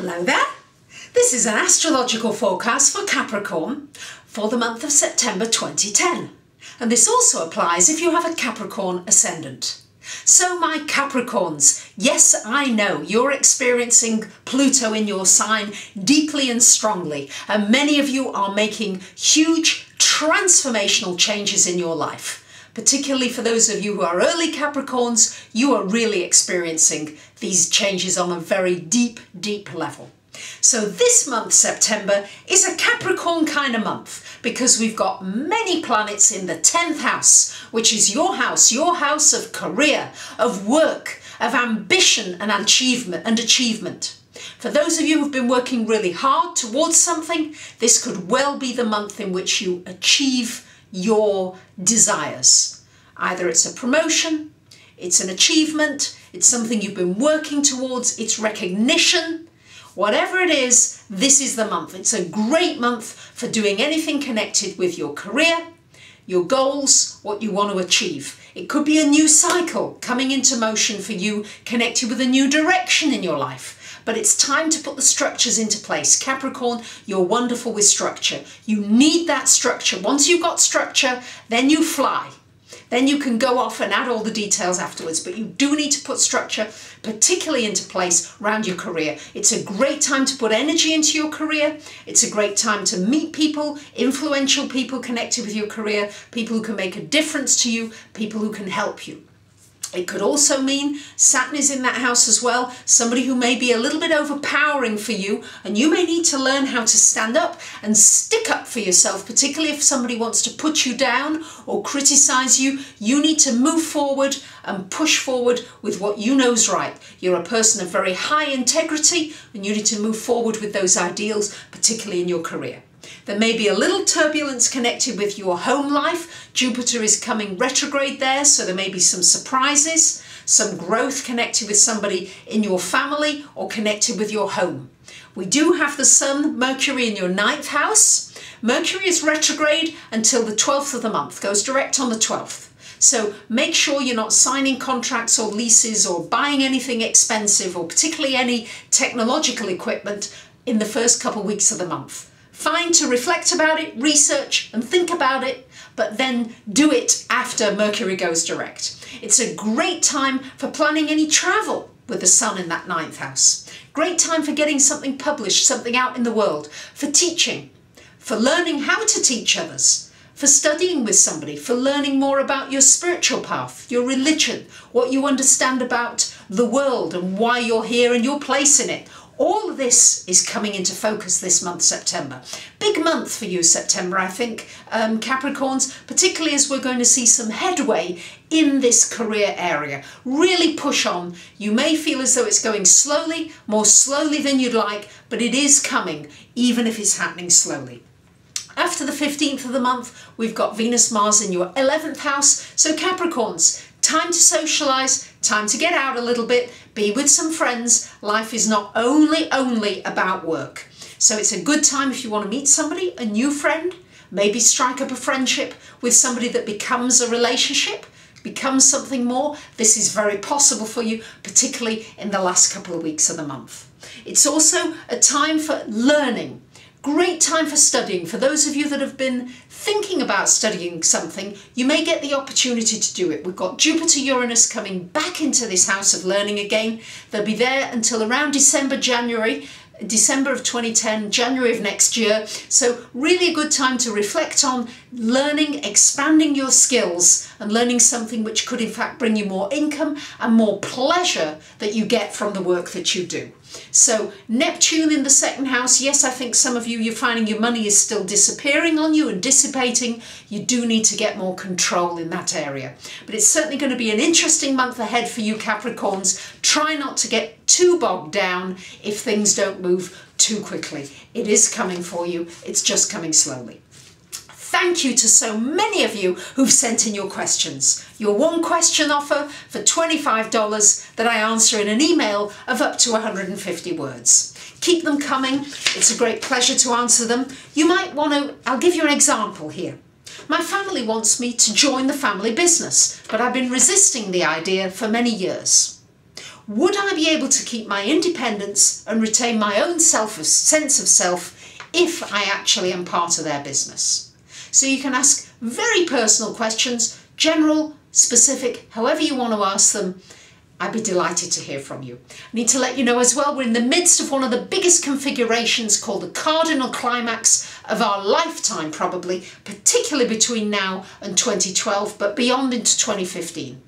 Hello there! This is an astrological forecast for Capricorn for the month of September 2010. And this also applies if you have a Capricorn ascendant. So my Capricorns, yes, I know you're experiencing Pluto in your sign deeply and strongly, and many of you are making huge transformational changes in your life. Particularly for those of you who are early Capricorns, you are really experiencing these changes on a very deep level. So this month, September, is a Capricorn kind of month because we've got many planets in the 10th house, which is your house of career, of work, of ambition and achievement. For those of you who've been working really hard towards something, this could well be the month in which you achieve your desires. Either it's a promotion, it's an achievement, it's something you've been working towards, it's recognition. Whatever it is, this is the month. It's a great month for doing anything connected with your career, your goals, what you want to achieve. It could be a new cycle coming into motion for you, connected with a new direction in your life. But it's time to put the structures into place. Capricorn, you're wonderful with structure. You need that structure. Once you've got structure, then you fly. Then you can go off and add all the details afterwards. But you do need to put structure, particularly into place around your career. It's a great time to put energy into your career. It's a great time to meet people, influential people connected with your career, people who can make a difference to you, people who can help you. It could also mean Saturn is in that house as well, somebody who may be a little bit overpowering for you, and you may need to learn how to stand up and stick up for yourself, particularly if somebody wants to put you down or criticize you. You need to move forward and push forward with what you know is right. You're a person of very high integrity and you need to move forward with those ideals, particularly in your career. There may be a little turbulence connected with your home life. Jupiter is coming retrograde there, so there may be some surprises, some growth connected with somebody in your family or connected with your home. We do have the Sun, Mercury in your 9th house. Mercury is retrograde until the 12th of the month, goes direct on the 12th. So make sure you're not signing contracts or leases or buying anything expensive or particularly any technological equipment in the first couple of weeks of the month. Fine to reflect about it, research and think about it, but then do it after Mercury goes direct. It's a great time for planning any travel with the Sun in that 9th house. Great time for getting something published, something out in the world, for teaching, for learning how to teach others, for studying with somebody, for learning more about your spiritual path, your religion, what you understand about the world and why you're here and your place in it. All of this is coming into focus this month, September. Big month for you, September, I think, Capricorns, particularly as we're going to see some headway in this career area. Really push on. You may feel as though it's going slowly, more slowly than you'd like, but it is coming, even if it's happening slowly. After the 15th of the month, we've got Venus, Mars in your 11th house. So Capricorns, time to socialise, time to get out a little bit, be with some friends. Life is not only about work. So it's a good time if you want to meet somebody, a new friend, maybe strike up a friendship with somebody that becomes a relationship, becomes something more. This is very possible for you, particularly in the last couple of weeks of the month. It's also a time for learning. Great time for studying. For those of you that have been thinking about studying something, you may get the opportunity to do it. We've got Jupiter, Uranus coming back into this house of learning again. They'll be there until around December of 2010, January of next year. So really a good time to reflect on learning, expanding your skills and learning something which could in fact bring you more income and more pleasure that you get from the work that you do. So Neptune in the 2nd house, yes, I think some of you, you're finding your money is still disappearing on you and dissipating. You do need to get more control in that area. But it's certainly going to be an interesting month ahead for you Capricorns. Try not to get too bogged down if things don't move too quickly. It is coming for you, it's just coming slowly. Thank you to so many of you who've sent in your questions. Your one question offer for $25 that I answer in an email of up to 150 words. Keep them coming. It's a great pleasure to answer them. You might want to, I'll give you an example here. My family wants me to join the family business, but I've been resisting the idea for many years. Would I be able to keep my independence and retain my own sense of self if I actually am part of their business? So you can ask very personal questions, general, specific, however you want to ask them. I'd be delighted to hear from you. I need to let you know as well, we're in the midst of one of the biggest configurations called the cardinal climax of our lifetime, probably, particularly between now and 2012, but beyond into 2015.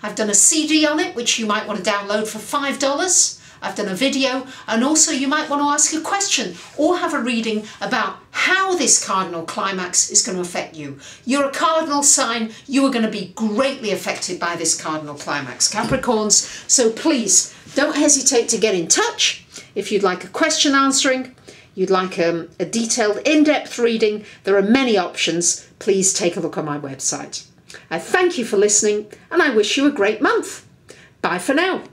I've done a CD on it, which you might want to download for $5. I've done a video, and also you might want to ask a question or have a reading about how this cardinal climax is going to affect you. You're a cardinal sign, you are going to be greatly affected by this cardinal climax, Capricorns. So please don't hesitate to get in touch if you'd like a question answering, you'd like a detailed in-depth reading. There are many options. Please take a look on my website. I thank you for listening, and I wish you a great month. Bye for now.